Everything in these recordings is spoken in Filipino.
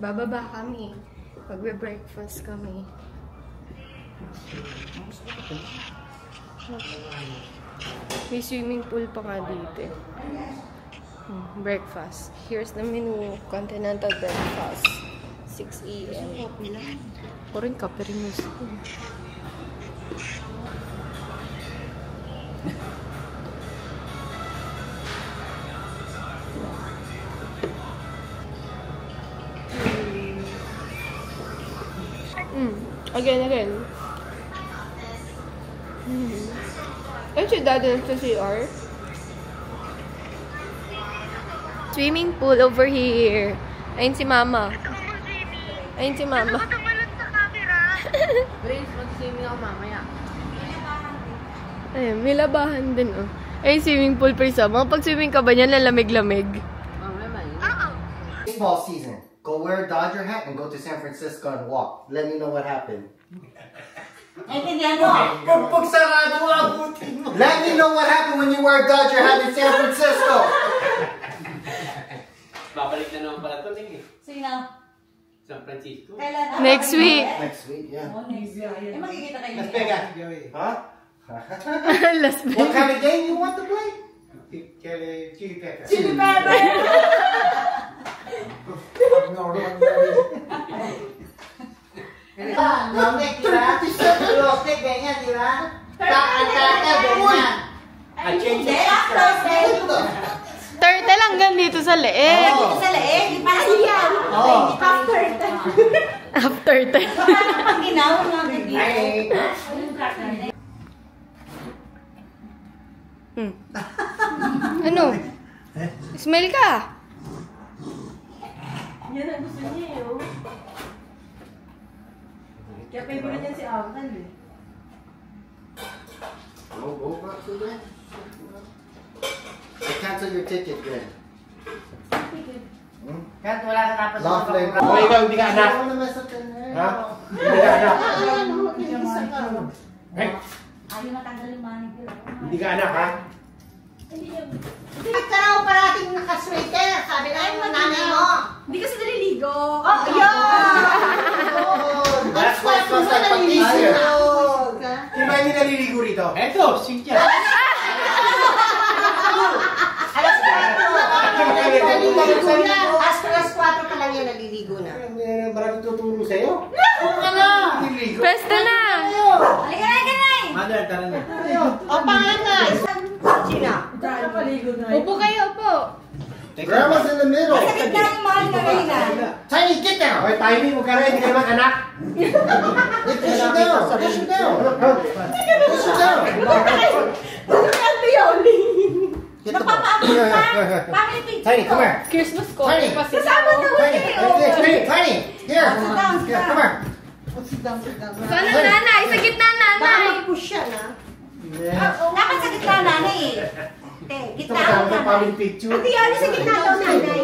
bababa kami. Magbe-breakfast kami. May swimming pool pa nga dito. Breakfast. Here's the menu. Continental breakfast. 6 AM. Parang kape rin gusto ko. Again. Ayun si Daddy sa CR. Swimming pool over here. Ayun si Mama. Ayun si Mama. Prince, mag-swimming ako mamaya. Ayun, may labahan din, oh. Ayun, swimming pool pa isa. Makapag-swimming ka ba niyan, lalamig-lamig? Baseball season. Go wear a Dodger hat and go to San Francisco and walk. Let me know what happened. Let me know what happened when you wear a Dodger hat in San Francisco. Babalik na naman pala ito, Ning. Sino? San Francisco. Next week. Next week, yeah. Makikita kayo. Las Vegas, Joey. Huh? Las Vegas. What kind of game you want to play? Chili pepper. Chili pepper! Lomnek, di ba? Lomnek, ganyan, di ba? Kaka, ganyan. Turtle hanggang dito sa leeg. Dito sa leeg, di pa yan. Half turtle. Half turtle. Ang ginawa namin dito. Ano? Smell ka? Yan ang gusto niya eh, oh. Kaya favorite niya si Altan eh. Go back to that. I cancel your ticket then. Kahit wala ka tapos Long play. Oh, ikaw, hindi ka anak. I don't wanna mess up in there. Ha? Hindi ka anak. Ayaw matanggal yung manicure. Hindi ka anak, ha? Hindi ka raw parating nakasweater. Sabi na yung nanay mo. Hindi kasi naliligo. Oh, yun! That's why it's supposed to be easier. Sino ba hindi naliligo rito? Eto, Cynthia. Alas 4 pa lang yan naliligo na. Maraming tutulong sa'yo. Ano ka na? Pwesta na! Halika na! Mother, tara na. O, panganay! Sina? Upo kayo, upo. Grandma's in the middle. Masakit na yung mahal na kanina. Tiny, get down. Okay, Tiny, huwag ka rin. Hindi ka naman anak. Push it down. Push it down. Push it down. Get the ball. Tiny, come here. Christmas ko. Tiny. Kasama na Tiny, Tiny. Here. Here, come here. Sana nanay, sa gitna nanay. Baka mag-push siya na. Dapat sa gitna nanay eh. Ito Gitna ka ang sa nanay. family picture. Ate, ano sa gitna daw nanay?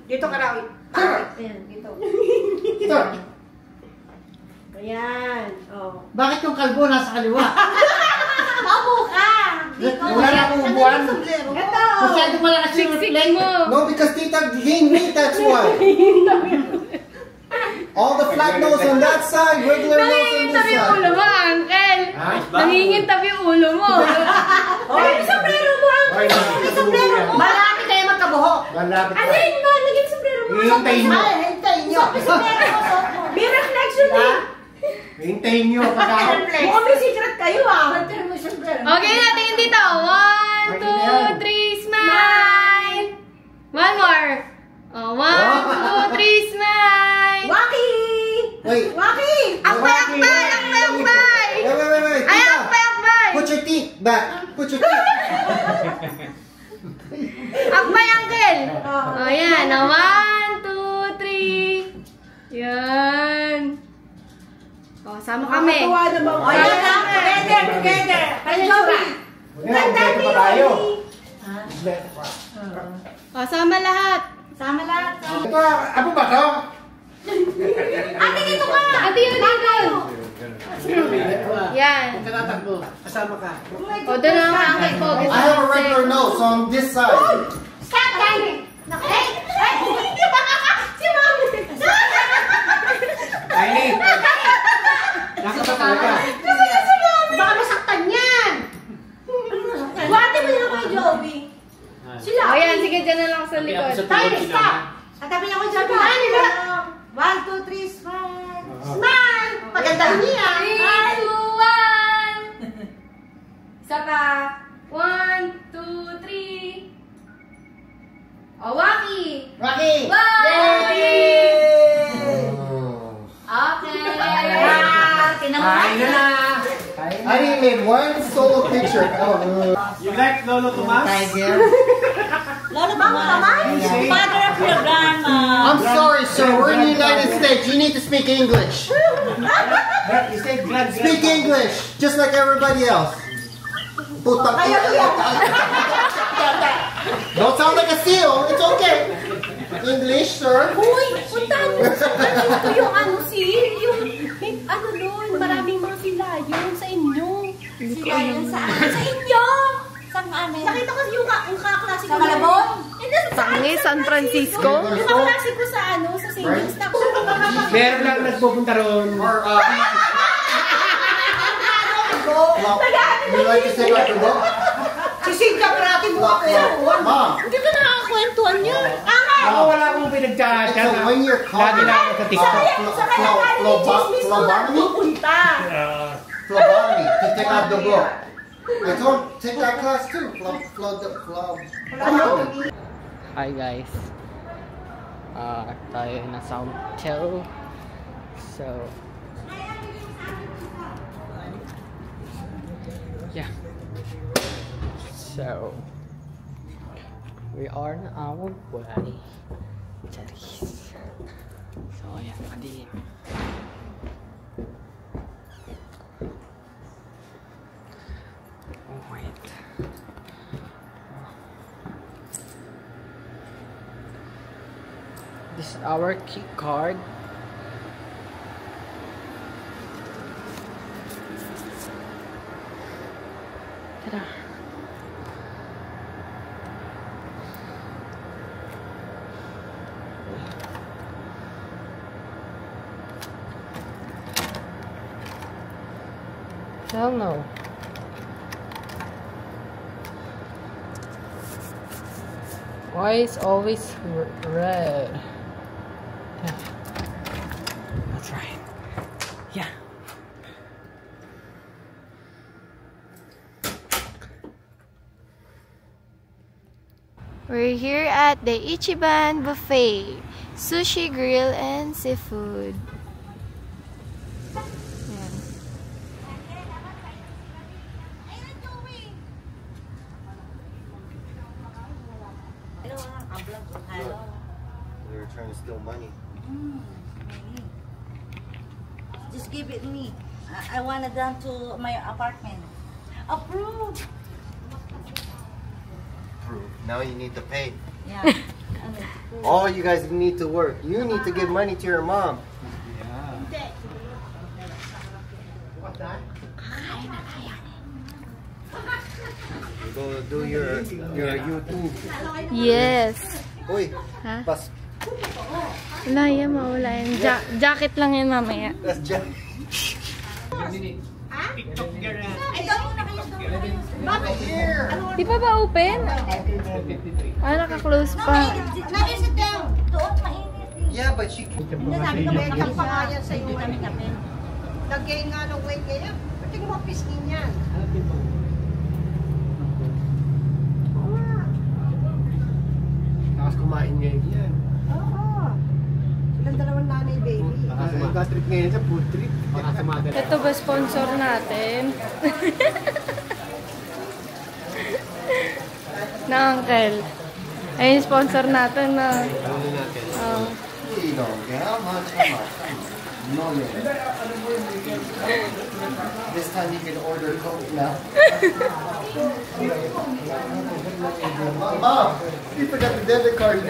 Dito ka raw. Ayan, dito. Ito. Ayan. Oh. Bakit yung kalbo nasa kaliwa? Mabu ka! Wala na akong ubuan. Ito! Masyado malakas yung Siksik reflect. mo. No, because Tita gained weight, that's why. All the flat nose on that side, regular nose on this Nangingintab yung ulo side. mo, Uncle. Nice ba? Nangingintab yung ulo mo. Ay, may sombrero mo! Ay, May sombrero mo! Malaki kayo magkabuhok. Malapit Ano ka. yun ba? Naging sombrero mo! Hihintayin nyo. Ay, hintayin nyo. May sombrero mo! May reflection eh! Hihintayin nyo. Pagka... Mukhang may secret kayo ah! May sombrero. Okay, natin dito. 1, 2, 3, smile. One more. Oh, 1, 2, 3, smile. Waki! Wait. Waki! Akbay, akbay, akbay, akbay. Wait. Ay, Tita, akbay, akbay. put your teeth back. Put your teeth. Akbay, Uncle. Oh, yan. 1, 2, 3. Yan. Oh, sama kami. Nakakatuwa naman. O yan lang! Together! Kaya Joey! Ganda pa tayo. Oh, sama lahat. Sama lahat! Ito, ano ba to? Ate, dito ka! Ate, yun dito. Yan. Huwag ka natakbo. Kasama ka. O, doon ang kakay ko. I have a regular nose, so on this side. Stop timing! Hey! Hey! Si Mami! Tiny! Nakapatala ka. Baka masaktan yan. Buhati mo nila kay Joby. Sila. O yan, sige, dyan na lang sa likod. Tayo, stop. Katabi niya ko Joby. Ano ba? 1, 2, 3, smile. Smile. Maganda niya. 3, 2, 1. Isa pa. 1, 2, 3. O, Waki. Rocky! Okay. Kain na na! I only made one solo picture. You like Lolo Tomas? Lolo ba naman? Father of your grandma. I'm sorry, sir. We're in the United States. You need to speak English. You said glad. Speak English, just like everybody else. Putang Don't sound like a seal. It's okay. English, sir. Uy, puntahan niyo sa ano yung ano yung ano doon, maraming mga sila yun sa inyo. Sila yun sa inyo. Saan amin? Nakita ko yung kaklase ko. Sa Malabon? Hindi, San Francisco. Yung kaklase ko sa sa St. Stop. Meron lang nagpupunta ron. Or, you like to say what to go? Sisinta parati mo ako. Mom, Hindi ka nakakakwentuhan niya. Ako wala akong pinagtsatsa. it's a one-year Lagi na ako sa TikTok. Sa kanya galing ni Chismis ko lang pupunta. Phlebotomy, to take out the blood. I told him, take that class too. Phlebotomy. Hi guys. Tayo nasa hotel. So yeah. So we are on our way. Charis. So yeah, madilim. Oh wait. This is our key card. Ta-da! Hell no. Why is always red? Yeah. That's right. Yeah. We're here at the Ichiban Buffet. Sushi, grill, and seafood. Ayan. They were trying to steal money. Just give it me. I want it down to my apartment. Approved. Now you need to pay. Yeah. All you guys need to work. You need to give money to your mom. You go do your YouTube. Yes. Uy, Ha? pas. Wala yan, mawala yan. Jacket lang yan mamaya. That's Jack. Di pa ba open? Ah, naka-close pa. Naisit down. Doon, mainit. Yeah, but she. Hindi, sabi ko, may kapangayan sa inyo kami kami. Lagay nga ng weight kaya. Pati mo piskin yan. Tapos kumain ngayon yan. Oo. Silang dalawang nanay, baby. Baka trip ngayon sa food trip. Baka sumagal. Ito ba sponsor natin? Na uncle. Ayun, sponsor natin na. Ano natin? You don't get how much? No, you don't. This time you can order Coke now. Mom, you forgot the debit card.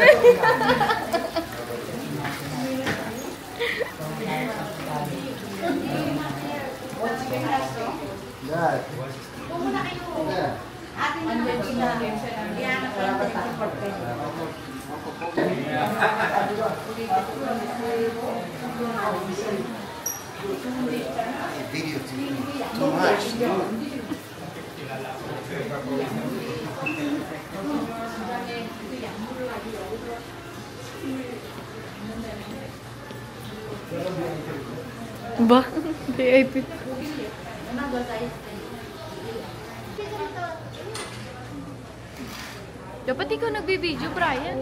Dad. Yeah. Too much. Ba? VIP. Dapat ikaw nagbibideo, Brian.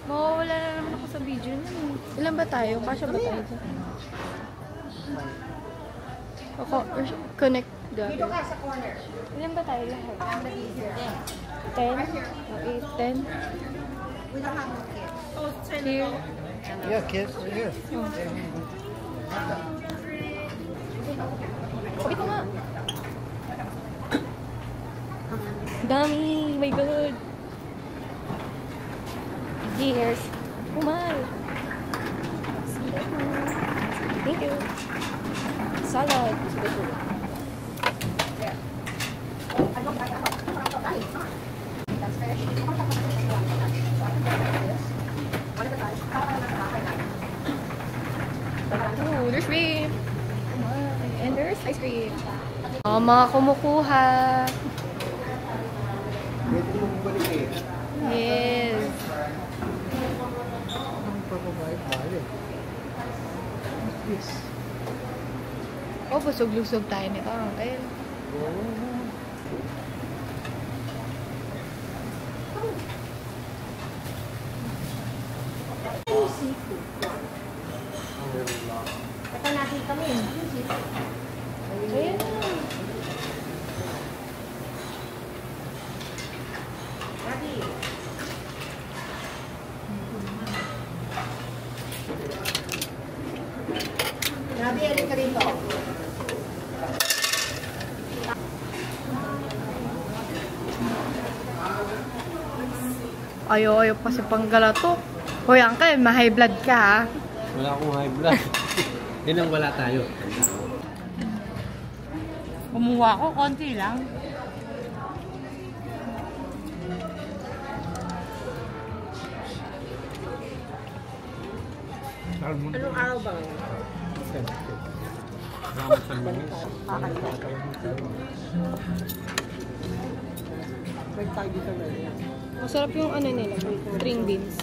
Mawawala na naman ako sa video na. Ilan ba tayo? Kasya ba tayo? Ako, connect. Dito ka sa corner. Ilan ba tayo lahat? 10? 8, 10? We don't have no kids. Here. Yeah, kids, right here. Sabi ko nga. Dami! My God! Cheers! Kumal! Thank you! Salad! Oh, there's shrimp! And there's ice cream! Oh, mga kumukuha! Pwede mo balik eh. Yes! Oh, busog-lusog tayo nito, Uncle. Ito natin kami. Ayan. Daddy. Daddy, alin ka rito. Ayaw pa si Panggala to. Hoy, Uncle, ma-high blood ka, ha? Wala akong high blood. Yun ang wala tayo. Kumuha ko, konti lang. Anong araw ba ngayon? Masarap yung ano nila, string beans.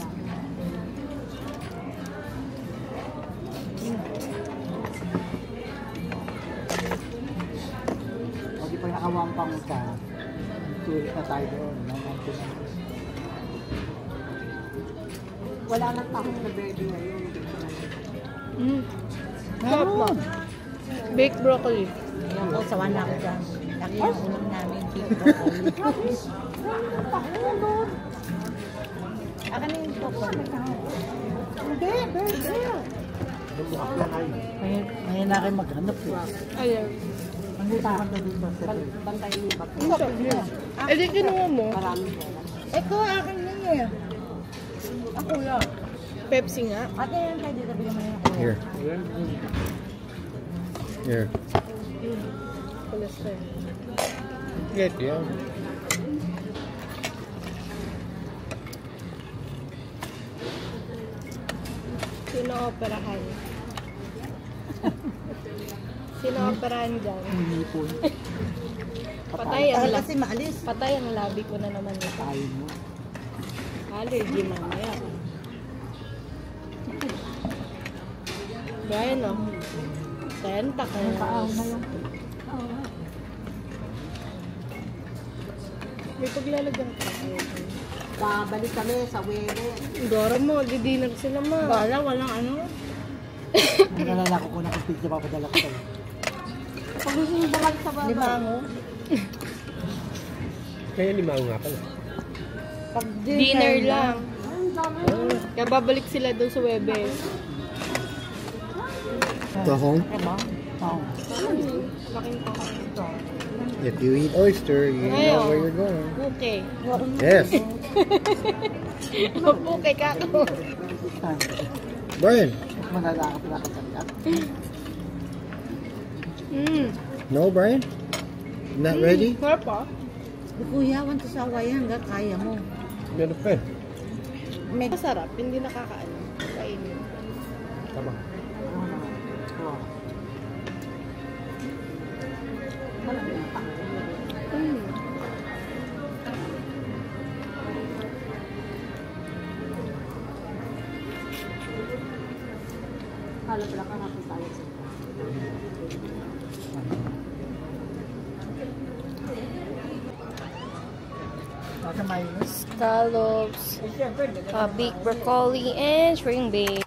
Pag ipag nakawampang ka, tulit na tayo doon. Wala nang tahong na baby ngayon. Sarap ba? Baked broccoli. Yan po, sawan na ako dyan. Laki yung ulam namin, big broccoli. Akin na yung broccoli. Hindi, baby. Ngayon na kayo maghanap eh. Ayan. Ang itahan na dito sa Bantay mo ba? Eh, di kinuha mo. Marami mo. Ito, akin yun eh. Ako lang. Pepsi nga. Ate, yan tayo dito. Bigyan mo na ako. Here. Here. Cholesterol. Get yeah. Sino operahan? Sino operahan dyan? hinipon. Patay ang Kasi maalis. Patay ang labi ko na naman ito. Tayo mo. Allergy mamaya. Brian, oh. Senta ka na. May paglalagyan ka. Babalik kami sa wele. Gora mo, di dinner sila ma. Wala, walang ano. Nalala ko kung nakapig na papadala ko sa'yo. Pag gusto nyo bumalik sa bago. Limango. Kaya limaw nga pala. Pag Dinner lang. Kaya babalik sila doon sa Webes. Go home. Oo. Laking pa. If you eat oyster, you know where you're going. Okay. Yes. Okay, kako. Brian. Malala ka pinakasagkat. No, Brian? Not ready? Sarap pa. Kuya, want to sawa yan. Hanggang kaya mo. Meron pa eh. Masarap, hindi nakakaano. Kainin. Tama. pala kakapit tayo sa scallops, baked broccoli, and string beans.